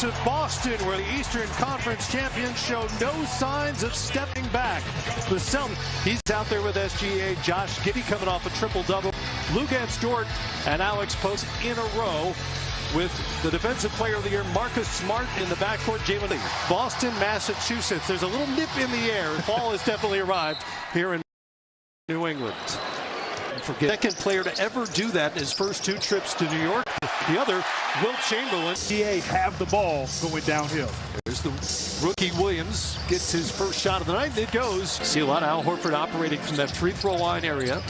to Boston, where the Eastern Conference champions show no signs of stepping back. The Celtics, he's out there with SGA. Josh Giddey coming off a triple-double. Luguentz Dort and Alex Post in a row, with the Defensive Player of the Year, Marcus Smart, in the backcourt, Jalen Lee. Boston, Massachusetts. There's a little nip in the air. Fall has definitely arrived here in New England. Second player to ever do that in his first two trips to New York. The other, Wilt Chamberlain. CA have the ball going downhill. There's the rookie Williams, gets his first shot of the night, and it goes. See a lot of Al Horford operating from that free throw line area.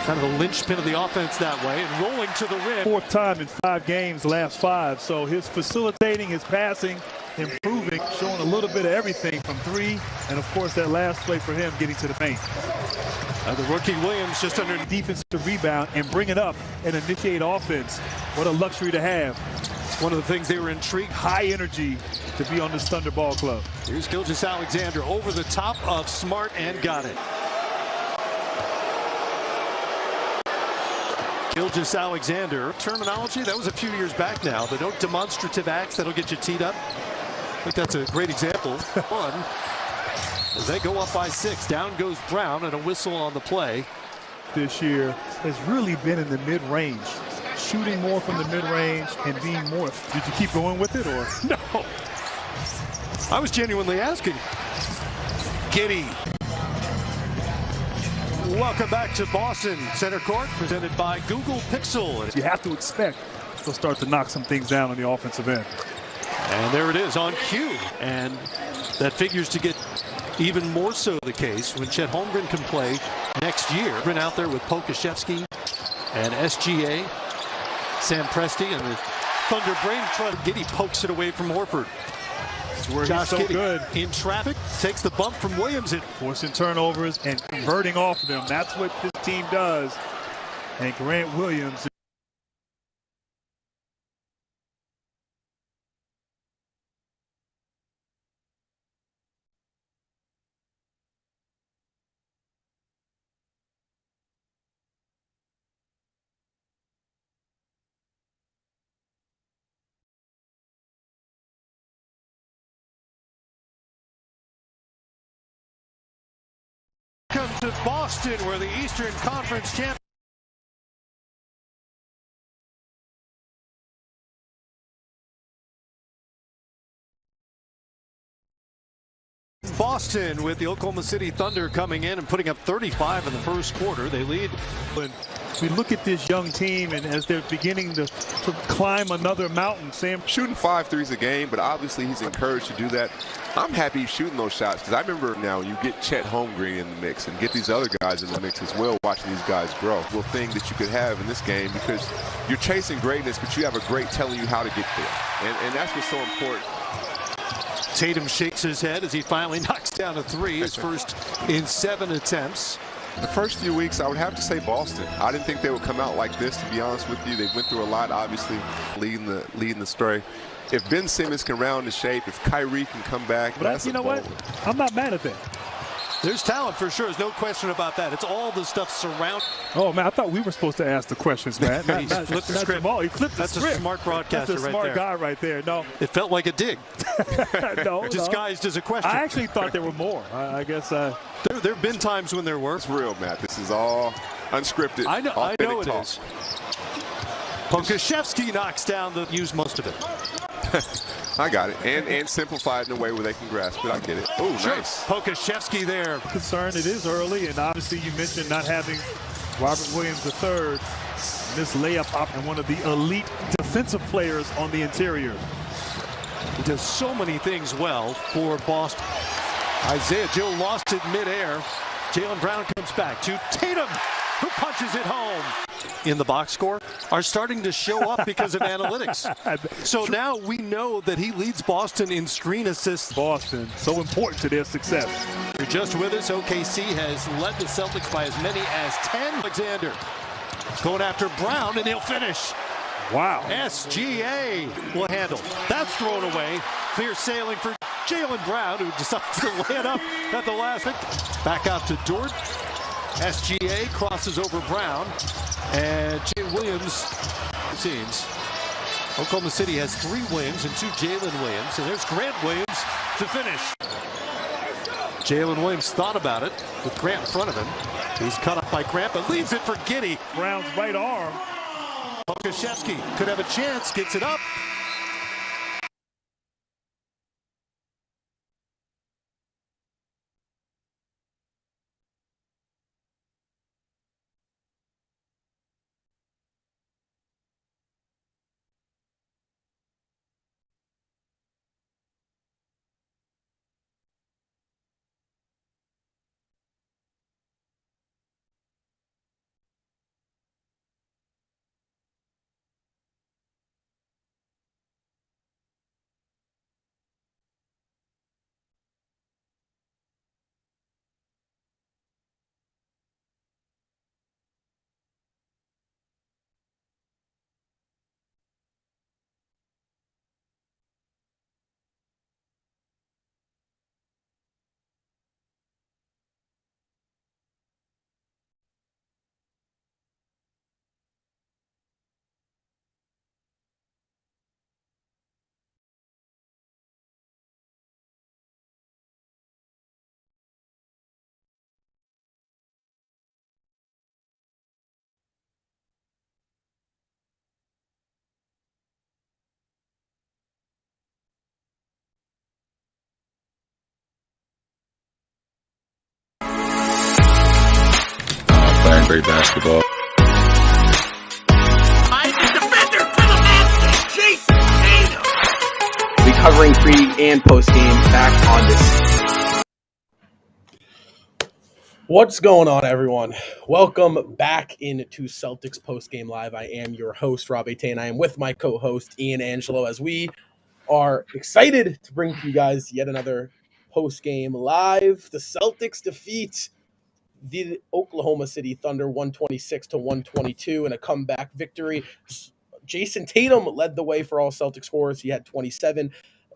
Kind of the linchpin of the offense that way, and rolling to the rim. Fourth time in 5 games, last 5. So his facilitating, his passing, improving, showing a little bit of everything from 3. And of course, that last play for him getting to the paint. The rookie Williams just under defense to rebound and bring it up and initiate offense. What a luxury to have. One of the things they were intrigued. High energy to be on this Thunder Ball Club. Here's Gilgeous-Alexander over the top of Smart and got it. Gilgeous-Alexander, terminology, that was a few years back now. The no demonstrative acts that'll get you teed up. I think that's a great example. One, as they go up by 6, down goes Brown, and a whistle on the play. This year has really been in the mid-range, shooting more from the mid-range and being more. Did you keep going with it, or? No. I was genuinely asking. Giddey. Welcome back to Boston Center Court, presented by Google Pixel. You have to expect they'll start to knock some things down on the offensive end. And there it is on cue. And that figures to get even more so the case when Chet Holmgren can play next year. Been out there with Pokusevski and SGA, Sam Presti, and the Thunder brain trust. Giddey pokes it away from Horford. Josh so Giddey good in traffic, takes the bump from Williams. Forcing turnovers and converting off of them. That's what this team does. And Grant Williams. Welcome to Boston, where the Eastern Conference champions. Boston, with the Oklahoma City Thunder coming in and putting up 35 in the first quarter. They lead. When we look at this young team, and as they're beginning to climb another mountain, Sam. Shooting 5 threes a game, but obviously he's encouraged to do that. I'm happy he's shooting those shots, because I remember now you get Chet Holmgren in the mix and get these other guys in the mix as well, watching these guys grow. Little thing that you could have in this game, because you're chasing greatness, but you have a great telling you how to get there. And that's what's so important. Tatum shakes his head as he finally knocks down a 3, his first in 7 attempts. The first few weeks, I would have to say Boston. I didn't think they would come out like this, to be honest with you. They went through a lot, obviously, leading the story. If Ben Simmons can round the shape, if Kyrie can come back, but you know what? I'm not mad at that. There's talent for sure. There's no question about that. It's all the stuff surrounding. Oh, man, I thought we were supposed to ask the questions, man. He flipped the script. He flipped the script. That's a smart broadcaster right there. That's a smart guy right there. No. It felt like a dig. No, disguised as a question. I actually thought there were more. I guess. There have been times when there were. It's real, Matt. This is all unscripted. I know it talk. is. Pokusevski knocks down use most of it. I got it. And simplify it in a way where they can grasp it. I get it. Oh, sure. Nice. Pokusevski there. Concerned it is early, and obviously you mentioned not having Robert Williams III. This layup up and one of the elite defensive players on the interior. He does so many things well for Boston. Isaiah Joe lost it midair. Jaylen Brown comes back to Tatum, who punches it home. In the box score are starting to show up because of analytics. So now we know that he leads Boston in screen assists. Boston, so important to their success. You're just with us. OKC has led the Celtics by as many as 10. Alexander going after Brown, and he'll finish. Wow. SGA will handle. That's thrown away. Clear sailing for Jaylen Brown, who decides to lay it up at the last pick. Back out to Dort. SGA crosses over Brown, and Jay Williams, it seems, Oklahoma City has 3 Williams and 2 Jalen Williams, and there's Grant Williams to finish. Jalen Williams thought about it with Grant in front of him. He's cut up by Grant, but leaves it for Giddey. Brown's right arm. Pokashevsky could have a chance, gets it up. Playing great basketball. Defender for the basket, Jayson Tatum. We covering pre and post game back on this. What's going on, everyone? Welcome back into Celtics post game live. I am your host, Rob Ate, and I am with my co-host Ian Angelo as we are excited to bring to you guys yet another post game live. The Celtics defeat the Oklahoma City Thunder 126-122 in a comeback victory. Jayson Tatum led the way for all Celtic scorers. He had 27,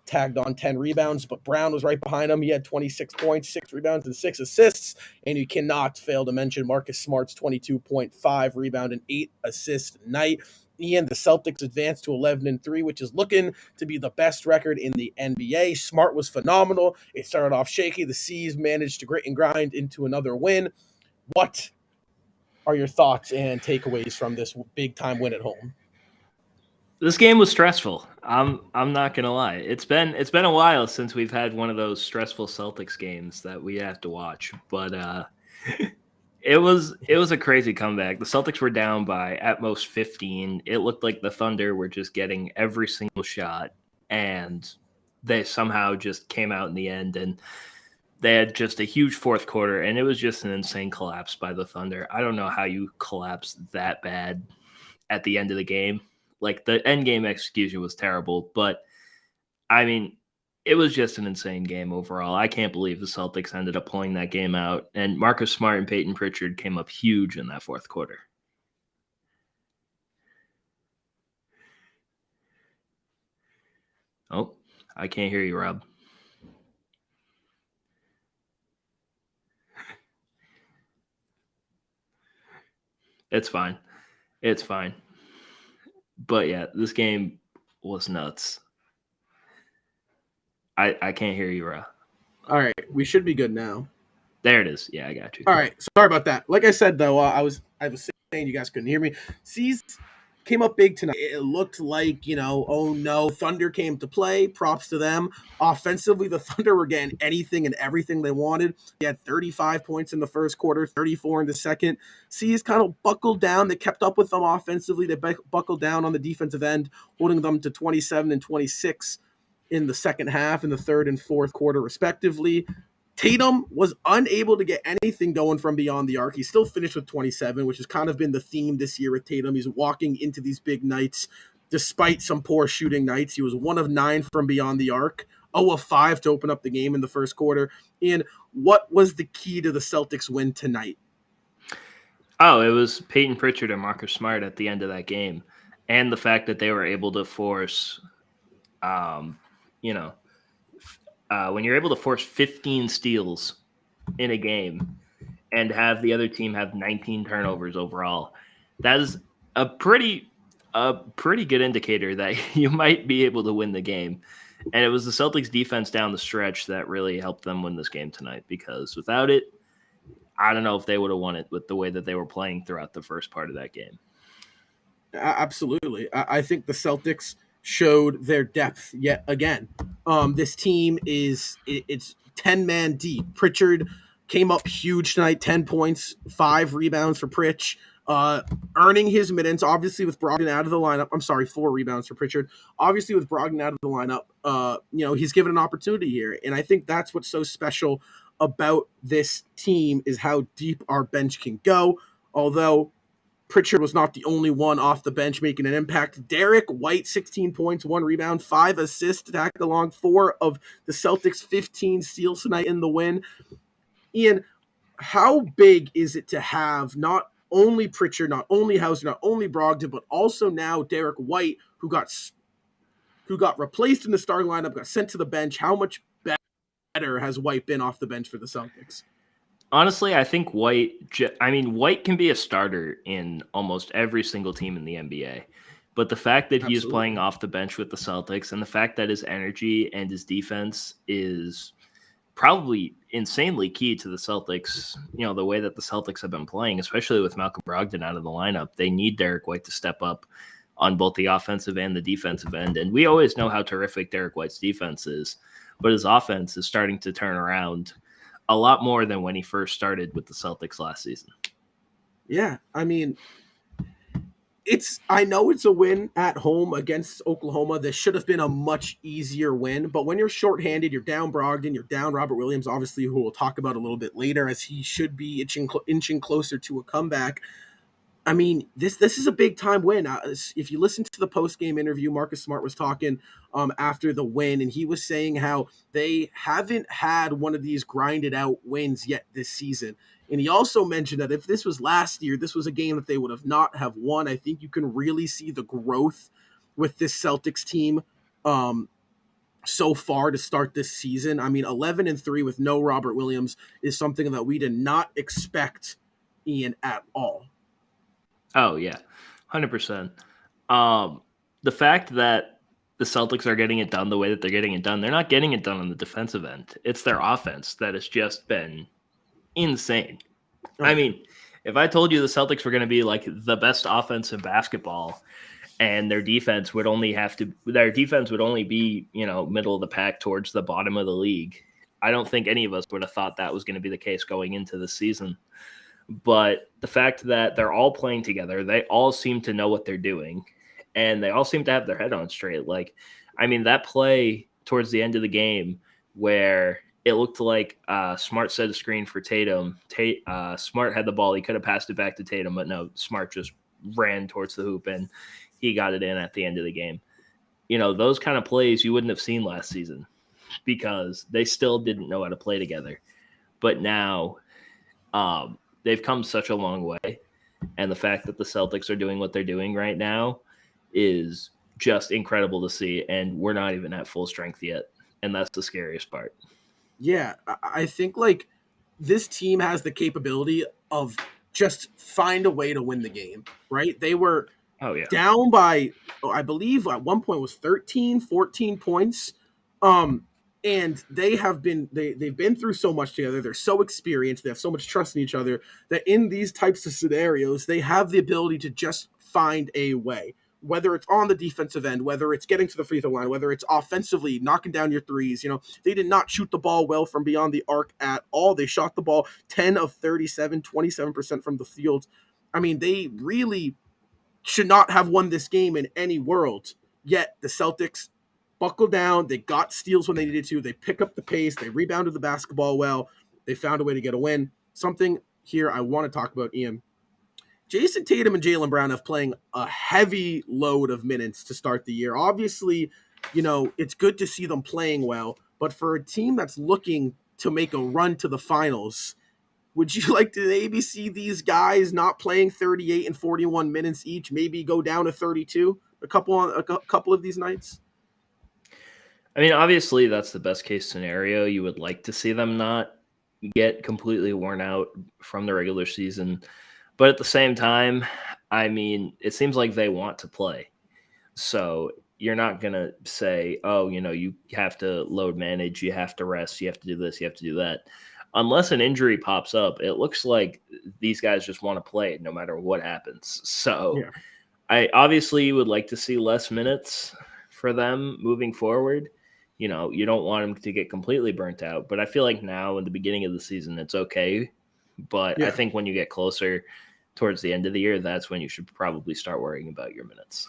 tagged on 10 rebounds, but Brown was right behind him. He had 26 points, 6 rebounds, and 6 assists. And you cannot fail to mention Marcus Smart's 22.5 rebound and 8 assist night. Ian, the Celtics advanced to 11-3, which is looking to be the best record in the NBA. Smart was phenomenal. It started off shaky. The C's managed to grit and grind into another win. What are your thoughts and takeaways from this big-time win at home? This game was stressful. I'm not gonna lie. It's been a while since we've had one of those stressful Celtics games that we have to watch. But it was a crazy comeback. The Celtics were down by at most 15. It looked like the Thunder were just getting every single shot, and they somehow just came out in the end, and they had just a huge fourth quarter, and it was just an insane collapse by the Thunder. I don't know how you collapse that bad at the end of the game. Like, the end game execution was terrible, but I mean, it was just an insane game overall. I can't believe the Celtics ended up pulling that game out, and Marcus Smart and Peyton Pritchard came up huge in that fourth quarter. Oh, I can't hear you, Rob. It's fine. It's fine. But yeah, this game was nuts. I can't hear you, Rob. All right, we should be good now. There it is. Yeah, I got you. All right, sorry about that. Like I said, though, I was saying you guys couldn't hear me. C's came up big tonight. It looked like, oh no, Thunder came to play. Props to them. Offensively, the Thunder were getting anything and everything they wanted. They had 35 points in the first quarter, 34 in the second. C's kind of buckled down. They kept up with them offensively. They buckled down on the defensive end, holding them to 27 and 26 in the second half, in the third and fourth quarter, respectively. Tatum was unable to get anything going from beyond the arc. He still finished with 27, which has kind of been the theme this year with Tatum. He's walking into these big nights despite some poor shooting nights. He was 1 of 9 from beyond the arc, 0 of 5 to open up the game in the first quarter. And what was the key to the Celtics win tonight? Oh, it was Peyton Pritchard and Marcus Smart at the end of that game. And the fact that they were able to force, when you're able to force 15 steals in a game and have the other team have 19 turnovers overall, that is a pretty a pretty good indicator that you might be able to win the game. And it was the Celtics defense down the stretch that really helped them win this game tonight, because without it, I don't know if they would have won it with the way that they were playing throughout the first part of that game. Absolutely. I think the Celtics showed their depth yet again. This team it's 10-man deep. Pritchard came up huge tonight, 10 points, 5 rebounds for Pritch, earning his minutes, obviously with Brogdon out of the lineup. I'm sorry, 4 rebounds for Pritchard. Obviously with Brogdon out of the lineup, he's given an opportunity here. And I think that's what's so special about this team is how deep our bench can go. Although Pritchard was not the only one off the bench making an impact. Derek White, 16 points, 1 rebound, 5 assists to tag along, 4 of the Celtics' 15 steals tonight in the win. Ian, how big is it to have not only Pritchard, not only Hauser, not only Brogdon, but also now Derek White, who got replaced in the starting lineup, got sent to the bench? How much better has White been off the bench for the Celtics? Honestly, I think White can be a starter in almost every single team in the NBA. But the fact that he is playing off the bench with the Celtics, and the fact that his energy and his defense is probably insanely key to the Celtics, the way that the Celtics have been playing, especially with Malcolm Brogdon out of the lineup, they need Derek White to step up on both the offensive and the defensive end. And we always know how terrific Derek White's defense is, but his offense is starting to turn around a lot more than when he first started with the Celtics last season. Yeah, I mean, I know it's a win at home against Oklahoma. This should have been a much easier win, but when you're shorthanded, you're down Brogdon, you're down Robert Williams, obviously, who we'll talk about a little bit later, as he should be inching closer to a comeback. I mean, this is a big time win. If you listen to the post game interview, Marcus Smart was talking after the win, and he was saying how they haven't had one of these grinded out wins yet this season. And he also mentioned that if this was last year, this was a game that they would have not have won. I think you can really see the growth with this Celtics team so far to start this season. I mean, 11-3 with no Robert Williams is something that we did not expect, Ian, at all. Oh, yeah, 100%. The fact that the Celtics are getting it done the way that they're getting it done, they're not getting it done on the defensive end. It's their offense that has just been insane. I mean, if I told you the Celtics were going to be like the best offense in basketball, and their defense would only be, middle of the pack towards the bottom of the league, I don't think any of us would have thought that was going to be the case going into the season. But the fact that they're all playing together, they all seem to know what they're doing, and they all seem to have their head on straight. That play towards the end of the game where it looked like Smart set a screen for Tatum. Smart had the ball. He could have passed it back to Tatum, but no, Smart just ran towards the hoop, and he got it in at the end of the game. Those kind of plays you wouldn't have seen last season because they still didn't know how to play together. But now they've come such a long way, and the fact that the Celtics are doing what they're doing right now is just incredible to see, and we're not even at full strength yet, and that's the scariest part. Yeah, I think this team has the capability of just find a way to win the game, right? They were down by, I believe at one point was 13, 14 points. And they've been through so much together. They're so experienced. They have so much trust in each other that in these types of scenarios, they have the ability to just find a way, whether it's on the defensive end, whether it's getting to the free throw line, whether it's offensively knocking down your threes. They did not shoot the ball well from beyond the arc at all. They shot the ball 10 of 37, 27% from the field. I mean, they really should not have won this game in any world. Yet the Celtics buckled down. They got steals when they needed to. They pick up the pace. They rebounded the basketball well. They found a way to get a win. Something here I want to talk about, Ian. Jayson Tatum and Jaylen Brown have playing a heavy load of minutes to start the year. Obviously, it's good to see them playing well, but for a team that's looking to make a run to the finals, would you like to maybe see these guys not playing 38 and 41 minutes each, maybe go down to 32 a couple of these nights? I mean, obviously, that's the best case scenario. You would like to see them not get completely worn out from the regular season. But at the same time, I mean, it seems like they want to play. So you're not going to say, oh, you have to load manage, you have to rest, you have to do this, you have to do that. Unless an injury pops up, it looks like these guys just want to play no matter what happens. So Yeah. I obviously would like to see less minutes for them moving forward. You don't want them to get completely burnt out, but I feel like now in the beginning of the season, it's okay. But I think when you get closer towards the end of the year, that's when you should probably start worrying about your minutes.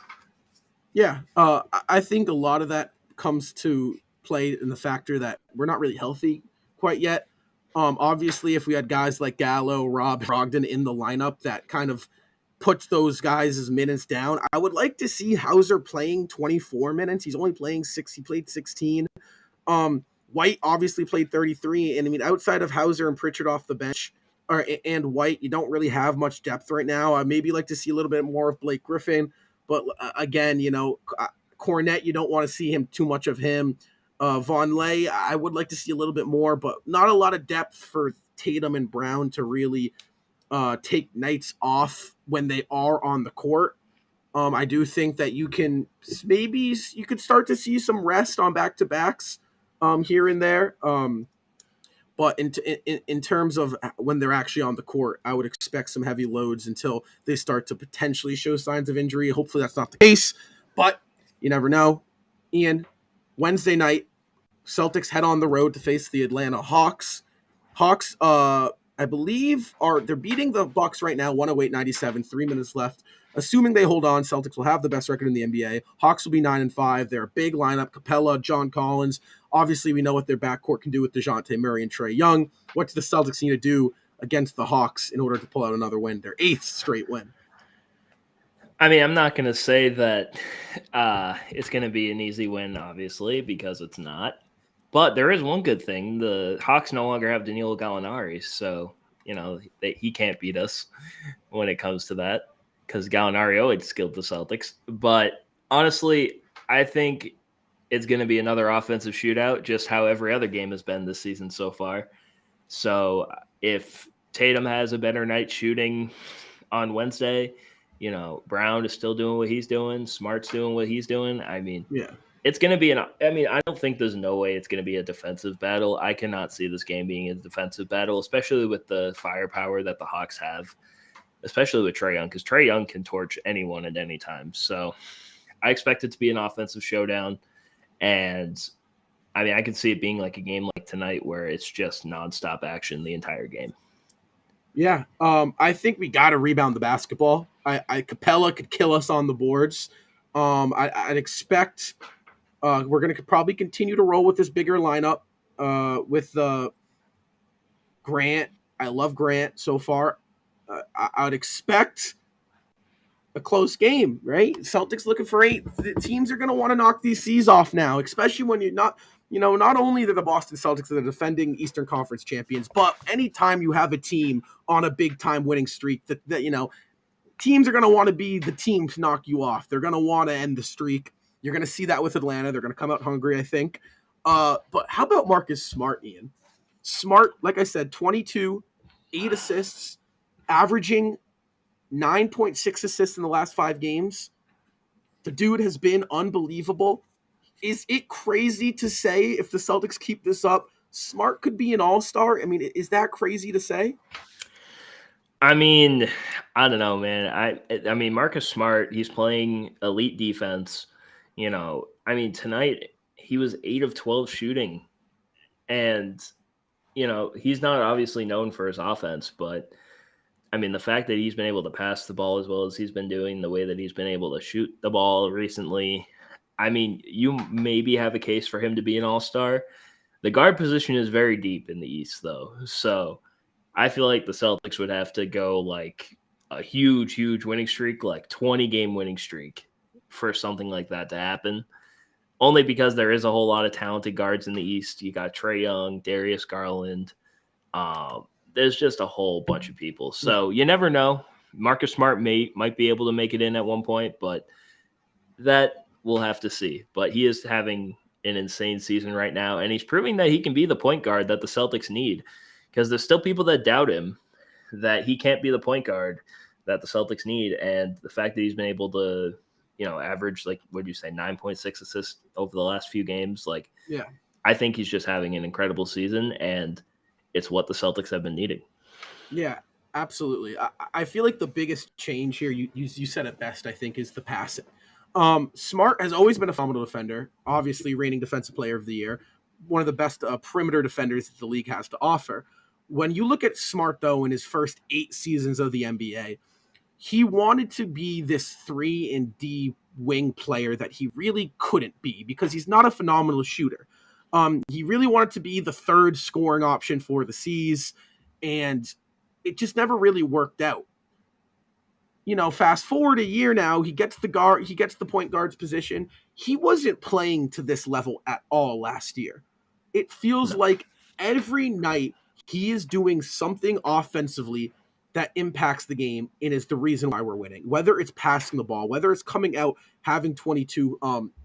Yeah, I think a lot of that comes to play in the factor that we're not really healthy quite yet. Obviously, if we had guys like Gallo, Rob, Brogdon in the lineup, that kind of puts those guys' minutes down. I would like to see Hauser playing 24 minutes. He's only playing 6. He played 16. White obviously played 33, and I mean, outside of Hauser and Pritchard off the bench, and White, you don't really have much depth right now. I maybe like to see a little bit more of Blake Griffin. But again, Cornette, you don't want to see him too much of him. Von Lay, I would like to see a little bit more, but not a lot of depth for Tatum and Brown to really take nights off when they are on the court. I do think that you could start to see some rest on back-to-backs here and there. But in terms of when they're actually on the court, I would expect some heavy loads until they start to potentially show signs of injury. Hopefully that's not the case, but you never know. Ian, Wednesday night, Celtics head on the road to face the Atlanta Hawks. Hawks, I believe, they're beating the Bucks right now, 108-97, 3 minutes left. Assuming they hold on, Celtics will have the best record in the NBA. Hawks will be 9-5. They're a big lineup. Capella, John Collins. Obviously, we know what their backcourt can do with DeJounte Murray and Trae Young. What do the Celtics need to do against the Hawks in order to pull out another win? Their 8th straight win. I mean, I'm not going to say that it's going to be an easy win, obviously, because it's not. But there is one good thing. The Hawks no longer have Danilo Gallinari, so, he can't beat us when it comes to that, because Gallinari always skilled the Celtics. But honestly, I think it's going to be another offensive shootout, just how every other game has been this season so far. So if Tatum has a better night shooting on Wednesday, Brown is still doing what he's doing, Smart's doing what he's doing. I mean, it's going to be I don't think there's no way it's going to be a defensive battle. I cannot see this game being a defensive battle, especially with the firepower that the Hawks have, especially with Trae Young, because Trae Young can torch anyone at any time. So I expect it to be an offensive showdown. And I mean, I can see it being like a game like tonight where it's just nonstop action the entire game. Yeah, I think we got to rebound the basketball. Capella could kill us on the boards. I'd expect we're going to probably continue to roll with this bigger lineup with Grant. I love Grant so far. I would expect a close game, right? Celtics looking for 8. The teams are going to want to knock these C's off now, especially when you're not, not only are the Boston Celtics that are defending Eastern Conference champions, but anytime you have a team on a big time winning streak that teams are going to want to be the team to knock you off. They're going to want to end the streak. You're going to see that with Atlanta. They're going to come out hungry, I think. But how about Marcus Smart, Ian? Smart, like I said, 22, 8 assists, averaging 9.6 assists in the last 5 games. The dude has been unbelievable. Is it crazy to say if the Celtics keep this up, Smart could be an all-star? I mean, is that crazy to say? I mean, I don't know, man. I mean, Marcus Smart, he's playing elite defense. I mean, tonight he was 8 of 12 shooting. And, he's not obviously known for his offense, but I mean, the fact that he's been able to pass the ball as well as he's been doing, the way that he's been able to shoot the ball recently, I mean, you maybe have a case for him to be an all-star. The guard position is very deep in the East, though. So I feel like the Celtics would have to go like a huge, huge winning streak, like 20-game winning streak for something like that to happen. Only because there is a whole lot of talented guards in the East. You got Trae Young, Darius Garland. There's just a whole bunch of people. So you never know. Marcus Smart might be able to make it in at one point, but that we'll have to see. But he is having an insane season right now, and he's proving that he can be the point guard that the Celtics need, because there's still people that doubt him, that he can't be the point guard that the Celtics need. And the fact that he's been able to, average, like, what do you say, 9.6 assists over the last few games, like, Yeah. I think he's just having an incredible season, and it's what the Celtics have been needing. Yeah, absolutely. I feel like the biggest change here, you said it best, I think, is the passing. Smart has always been a phenomenal defender, obviously reigning defensive player of the year, one of the best perimeter defenders that the league has to offer. When you look at Smart, though, in his first 8 seasons of the NBA, he wanted to be this 3 and D wing player that he really couldn't be because he's not a phenomenal shooter. He really wanted to be the third scoring option for the C's, and it just never really worked out. Fast forward a year now, he gets the point guard's position. He wasn't playing to this level at all last year. It feels like every night he is doing something offensively that impacts the game and is the reason why we're winning. Whether it's passing the ball, whether it's coming out, having 22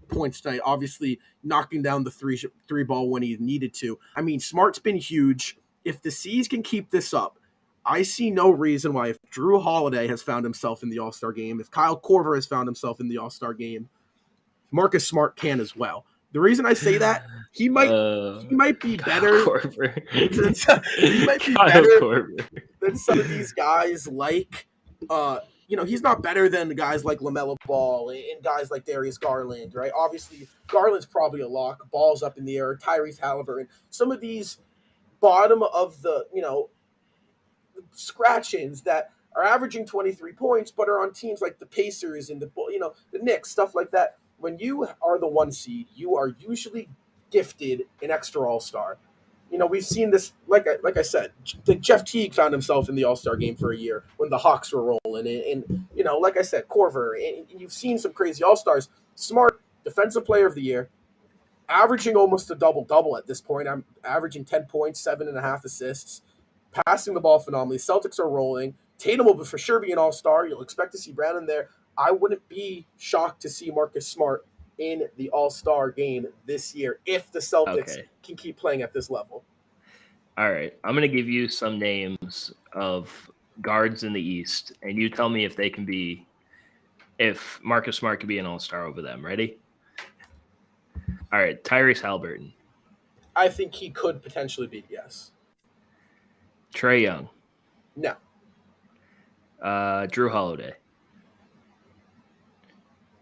points tonight, obviously knocking down the three ball when he needed to. I mean, Smart's been huge. If the C's can keep this up, I see no reason why, if Drew Holiday has found himself in the All-Star game, if Kyle Korver has found himself in the All-Star game, Marcus Smart can as well. The reason I say that, he might be better. He might be better than some of these guys like, he's not better than guys like LaMelo Ball and guys like Darius Garland, right? Obviously, Garland's probably a lock. Ball's up in the air. Tyrese Halliburton. Some of these bottom of the, scratch-ins that are averaging 23 points but are on teams like the Pacers and the Knicks, stuff like that. When you are the 1 seed, you are usually gifted an extra all-star. We've seen this, like I said, Jeff Teague found himself in the all-star game for a year when the Hawks were rolling. And like I said, Korver, and you've seen some crazy all-stars. Smart, defensive player of the year, averaging almost a double-double at this point. I'm averaging 10 points, 7.5 assists. Passing the ball phenomenally. Celtics are rolling. Tatum will for sure be an all-star. You'll expect to see Brown in there. I wouldn't be shocked to see Marcus Smart in the all-star game this year if the Celtics can keep playing at this level. All right. I'm going to give you some names of guards in the East, and you tell me if Marcus Smart could be an all-star over them. Ready? All right. Tyrese Halliburton. I think he could potentially be, yes. Trae Young. No. Drew Holiday.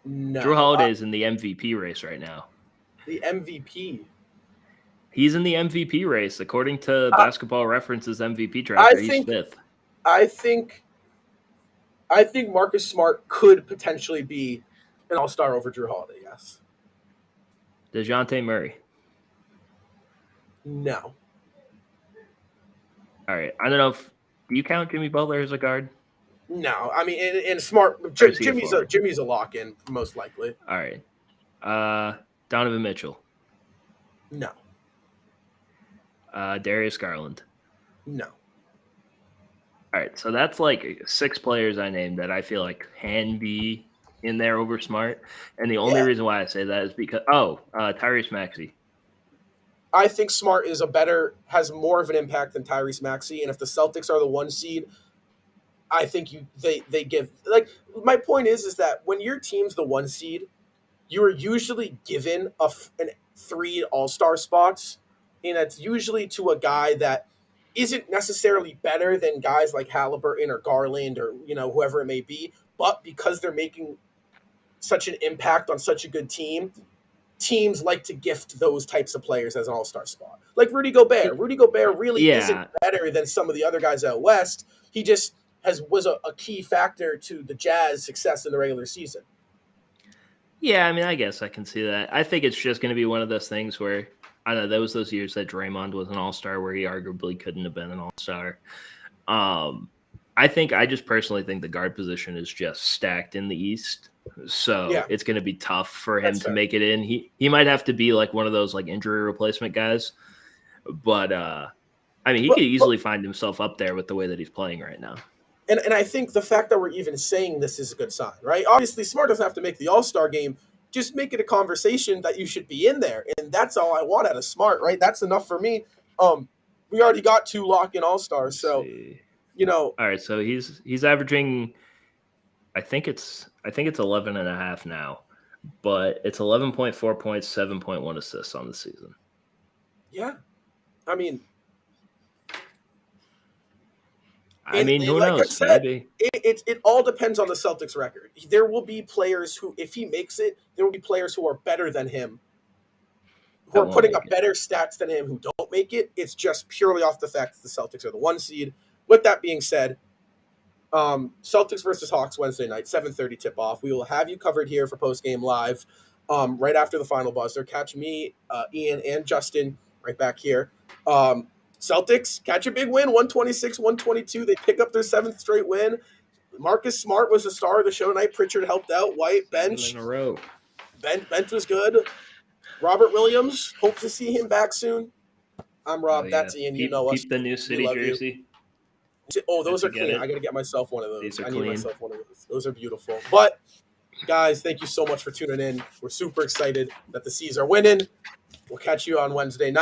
No. Drew Holiday is in the MVP race right now. The MVP? He's in the MVP race. According to Basketball Reference's MVP tracker, he's 5th. I think Marcus Smart could potentially be an all-star over Drew Holiday, yes. DeJounte Murray. No. All right. I don't know if do you count Jimmy Butler as a guard? No. I mean, and Smart Jimmy's a lock-in, most likely. All right. Donovan Mitchell. No. Darius Garland. No. All right. So that's like 6 players I named that I feel like can be in there over Smart. And the only reason why I say that is because Tyrese Maxey. I think Smart has more of an impact than Tyrese Maxey, and if the Celtics are the 1 seed, I think they give, like, my point is that when your team's the 1 seed, you are usually given 3 all-star spots, and it's usually to a guy that isn't necessarily better than guys like Halliburton or Garland or whoever it may be, but because they're making such an impact on such a good team, teams like to gift those types of players as an all-star spot. Like Rudy Gobert. Rudy Gobert really isn't better than some of the other guys out west. He just was a key factor to the Jazz success in the regular season. Yeah, I mean, I guess I can see that. I think it's just going to be one of those things where, I don't know, there was those years that Draymond was an all-star where he arguably couldn't have been an all-star. I just personally think the guard position is just stacked in the East. So it's going to be tough for him to make it in. He might have to be like one of those like injury replacement guys. But, I mean, he could easily find himself up there with the way that he's playing right now. And I think the fact that we're even saying this is a good sign, right? Obviously, Smart doesn't have to make the All-Star game. Just make it a conversation that you should be in there. And that's all I want out of Smart, right? That's enough for me. We already got 2 lock-in All-Stars, so, All right, so he's averaging I think it's 11.5 now, but it's 11.4 points, 7.1 assists on the season. Yeah. I mean, who like knows? I said, Maybe. It all depends on the Celtics record. There will be players who, if he makes it, there will be players who are better than him, who are putting up better stats than him, who don't make it. It's just purely off the fact that the Celtics are the 1 seed. With that being said, Celtics versus Hawks Wednesday night, 7:30 tip-off. We will have you covered here for post-game live right after the final buzzer. Catch me, Ian, and Justin right back here. Celtics catch a big win, 126-122. They pick up their 7th straight win. Marcus Smart was the star of the show tonight. Pritchard helped out. White bench. In a row. Bench was good. Robert Williams, hope to see him back soon. I'm Rob. That's Ian. You know us. Keep the new city jersey. Oh, those are clean. I got to get myself one of those. These are need clean. myself one of those. Those are beautiful. But, guys, thank you so much for tuning in. We're super excited that the C's are winning. We'll catch you on Wednesday night.